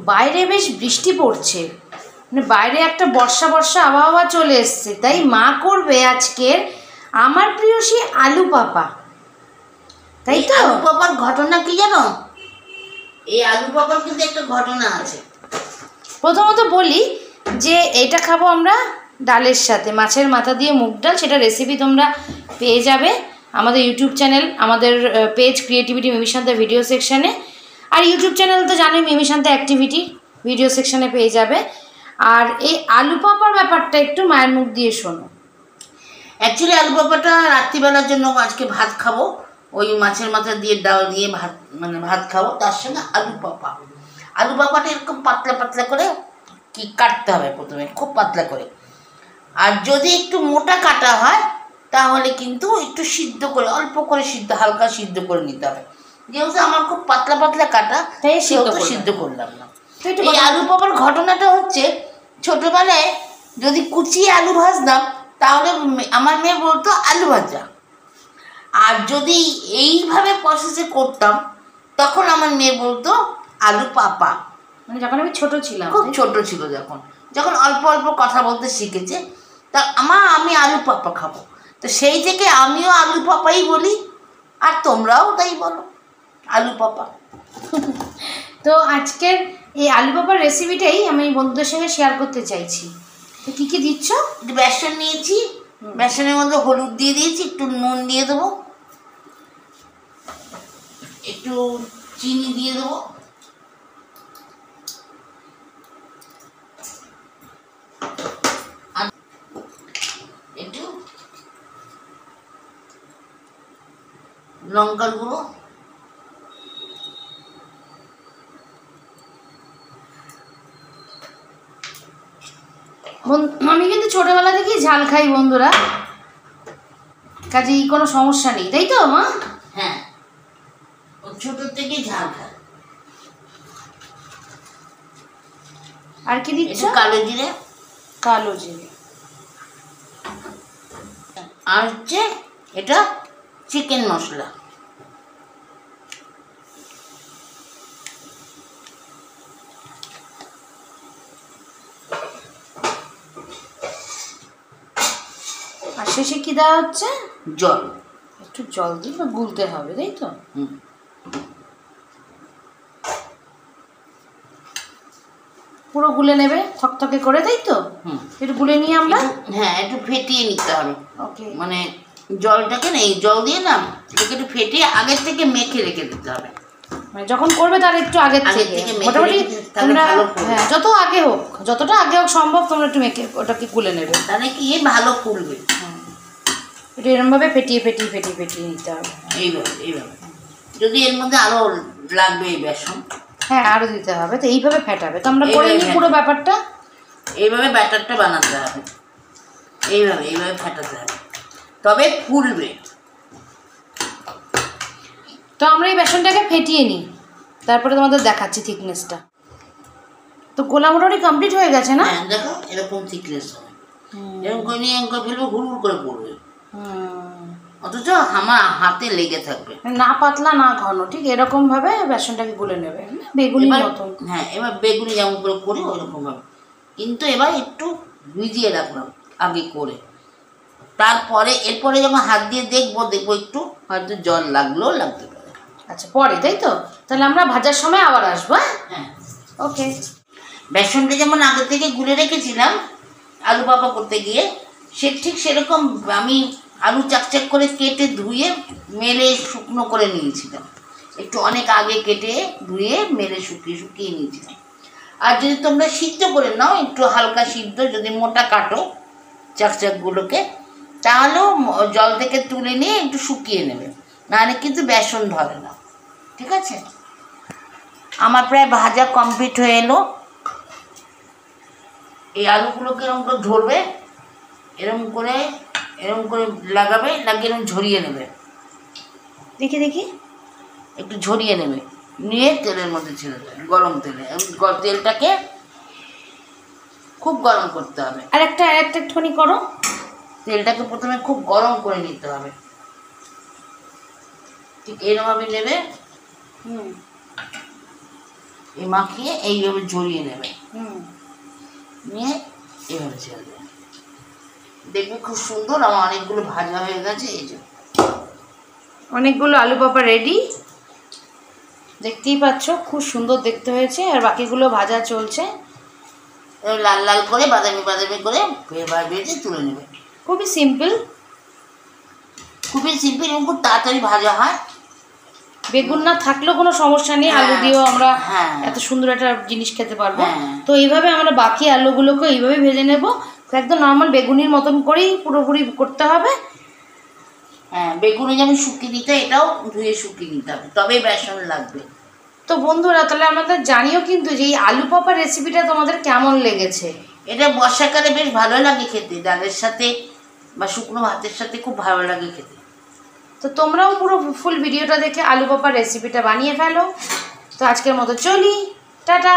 বাইরে বেশ বৃষ্টি পড়ছে, মানে বাইরে একটা বর্ষা বর্ষা আবহাওয়া চলে এসছে, তাই মা করবে আজকের আমার প্রিয় সেই আলু পাপা। তাই তো আলু পাপার ঘটনা কি জানো? এই আলু পাপার কিন্তু একটা ঘটনা আছে। প্রথমত বলি যে এটা খাবো আমরা ডালের সাথে, মাছের মাথা দিয়ে মুগ ডাল। সেটা রেসিপি তোমরা পেয়ে যাবে আমাদের ইউটিউব চ্যানেল, আমাদের পেজ ক্রিয়েটিভিটি মিমি শান্তা ভিডিও সেকশানে। আর ইউটিউব চ্যানেল তো জানোই মিমি শান্তা অ্যাক্টিভিটি, ভিডিও সেকশানে পেয়ে যাবে। আর এই আলু পাপার ব্যাপারটা একটু মায়ের মুখ দিয়ে শোনো। অ্যাকচুয়ালি আলু পাপাটা রাত্রিবেলার জন্য আজকে ভাত খাবো, ওই মাছের মাথা দিয়ে ডাল দিয়ে ভাত, মানে ভাত খাবো, তার সঙ্গে আলু পাপা। আলু পাপাটা এরকম পাতলা পাতলা করে কি কাটতে হবে প্রথমে, খুব পাতলা করে। আর যদি একটু মোটা কাটা হয় তাহলে কিন্তু একটু সিদ্ধ করে, অল্প করে সিদ্ধ, হালকা সিদ্ধ করে নিতে হবে। যেহেতু আমার খুব পাতলা পাতলা কাটা, তাই সিদ্ধ করলাম না। এই আলু পাপার ঘটনাটা হচ্ছে, ছোটবেলায় যদি কুচিয়ে আলু ভাজতাম তাহলে আমার মেয়ে বলতো আলু ভাজা, আর যদি এইভাবে প্রসেসে করতাম তখন আমার মেয়ে বলতো আলু পাপা। মানে যখন আমি ছোট ছিলাম, খুব ছোট ছিল, যখন অল্প অল্প কথা বলতে শিখেছে, তা আমি আলু পাপা খাবো। তো সেই থেকে আমিও আলু পাপাই বলি, আর তোমরাও তাই বলো, আলু পাপা। তো আজকের এই আলু পাপার রেসিপিটাই আমি বন্ধুদের সঙ্গে শেয়ার করতে চাইছি। তো কী কী দিচ্ছ? বেসন নিয়েছি, বেসনের মধ্যে হলুদ দিয়ে দিয়েছি, একটু নুন দিয়ে দেবো, একটু চিনি দিয়ে দেবো, একটু লঙ্কার গুঁড়ো, আমি কিন্তু ছোটবেলা থেকেই ঝাল খাই বন্ধুরা, কাজেই কোনো সমস্যা নেই, তাই তো মা? হ্যাঁ, ছোট থেকেই ঝাল খায়। আর কি দিচ্ছ? কালো জিরে, কালো জিরে, আর হচ্ছে এটা চিকেন মশলা। আর শেষে কি দেওয়া হচ্ছে? জল, একটু জল দিয়ে গুলতে হবে, তাই তো? পুরো গুলে নেবে থকথকে করে, তাই তো? একটু গুলে নিয়ে আমরা, হ্যাঁ, একটু ফেটিয়ে নিতে হবে। ওকে, মানে জলটাকে না, এই জল দিয়ে না এটাকে একটু ফেটিয়ে আগের থেকে মেখে রেখে দিতে হবে। মানে যখন করবে তার একটু আগের থেকে মোটামুটি তোমরা, হ্যাঁ, যত আগে হোক, যতটা আগে হোক সম্ভব তোমরা একটু মেখে ওটাকে গুলে নেবে, তাহলে কি ভালো ফুলবে। এটা এরমভাবে ফেটিয়ে ফেটিয়ে ফেটিয়ে ফেটিয়ে নিতে হবে, এইভাবে। যদি এর মধ্যে আরো লাগবে এই বেসন, হ্যাঁ আরও দিতে হবে। তো এইভাবে ফেটাবে, তো আমরা করে নিই পুরো ব্যাপারটা। এইভাবে ব্যাটারটা বানাতে হবে, এইভাবে ফেটাতে হবে, তবে ফুলবে। তো আমরা এই বেসনটাকে ফেটিয়ে নিই, তারপরে তোমাদের দেখাচ্ছি থিকনেসটা। তো গোলা মোটামুটি কমপ্লিট হয়ে গেছে না? হ্যাঁ, দেখো এরকম থিকনেস হবে, এরকম করে নিয়ে এরকম করে ফেলবে, হুড় করে পড়বে, অথচ আমার হাতে লেগে থাকবে। না পাতলা না ঘন, ঠিক এরকম ভাবে বেসনটাকে গুলে নেবে, বেগুনির মতন। হ্যাঁ, এবার বেগুনি যেমন করে করি ওইরকম ভাবে, কিন্তু এবার একটু ভিজিয়ে রাখলাম আগে করে, তারপরে এরপরে যখন হাত দিয়ে দেখবো একটু হয়তো জল লাগলেও লাগতে পারে। আচ্ছা, পরে, তাই তো? তাহলে আমরা ভাজার সময় আবার আসবো। হ্যাঁ, ওকে। বেসনটা যেমন আগে থেকে গুলে রেখেছিলাম আলু পাপা করতে গিয়ে, ঠিক সেরকম আমি আলু চাকচাক করে কেটে ধুয়ে মেলে শুকনো করে নিয়েছিলাম, একটু অনেক আগে কেটে ধুয়ে মেলে শুকিয়ে নিয়েছিলাম। আর যদি তোমরা সিদ্ধ করে নাও, একটু হালকা সিদ্ধ, যদি মোটা কাটো চাকচাকগুলোকে, তাহলেও জল থেকে তুলে নিয়ে একটু শুকিয়ে নেবে, নাহলে কিন্তু বেসন ধরে না। ঠিক আছে, আমার প্রায় ভাজা কমপ্লিট হয়ে এলো। এই আলুগুলোকে এরকম করে ধরবে, এরকম করে লাগাবে, লাগিয়ে এরকম ঝরিয়ে নেবে, দেখি একটু ঝরিয়ে নেবে, নিয়ে তেলের মধ্যে ছেড়ে দেবে, গরম তেলে। তেলটাকে খুব গরম করতে হবে। আর একটা একটুখানি করো, তেলটাকে প্রথমে খুব গরম করে নিতে হবে, ঠিক এরকমভাবে নেবে, এই মাখিয়ে এইভাবে ঝরিয়ে নেবে, হুম। নিয়ে এভাবে ছেড়ে দেবে। দেখবে খুব সুন্দর। আমার অনেকগুলো ভাজা হয়ে গেছে। এই যে অনেকগুলো আলু পাপা রেডি, দেখতেই পাচ্ছ খুব সুন্দর দেখতে হয়েছে। আর বাকিগুলো ভাজা চলছে, এবার লাল লাল করে বাদামি বাদামি করে ভেজে তুলে নেবে। খুবই সিম্পল, খুবই সিম্পল এবং খুব তাড়াতাড়ি ভাজা হয়। বেগুন না থাকলেও কোনো সমস্যা নেই, আলু দিয়েও আমরা হ্যাঁ এত সুন্দর একটা জিনিস খেতে পারবো। হ্যাঁ। তো এইভাবে আমরা বাকি আলুগুলোকে এইভাবে ভেজে নেব, একদম নর্মাল বেগুনির মতন করেই পুরোপুরি করতে হবে। হ্যাঁ, বেগুনে যেমন শুকিয়ে দিতে, এটাও ধুয়ে শুকিয়ে নিতে হবে, তবে বেসন লাগবে। তো বন্ধুরা তাহলে আমাদের জানিও কিন্তু যে এই আলু পাপা রেসিপিটা তোমাদের কেমন লেগেছে। এটা বর্ষাকালে বেশ ভালো লাগে খেতে, ডালের সাথে বা শুকনো ভাতের সাথে খুব ভালো লাগে খেতে। তো তোমরাও পুরো ফুল ভিডিওটা দেখে আলু পাপা রেসিপিটা বানিয়ে ফেলো। তো আজকের মতো চলি, টাটা।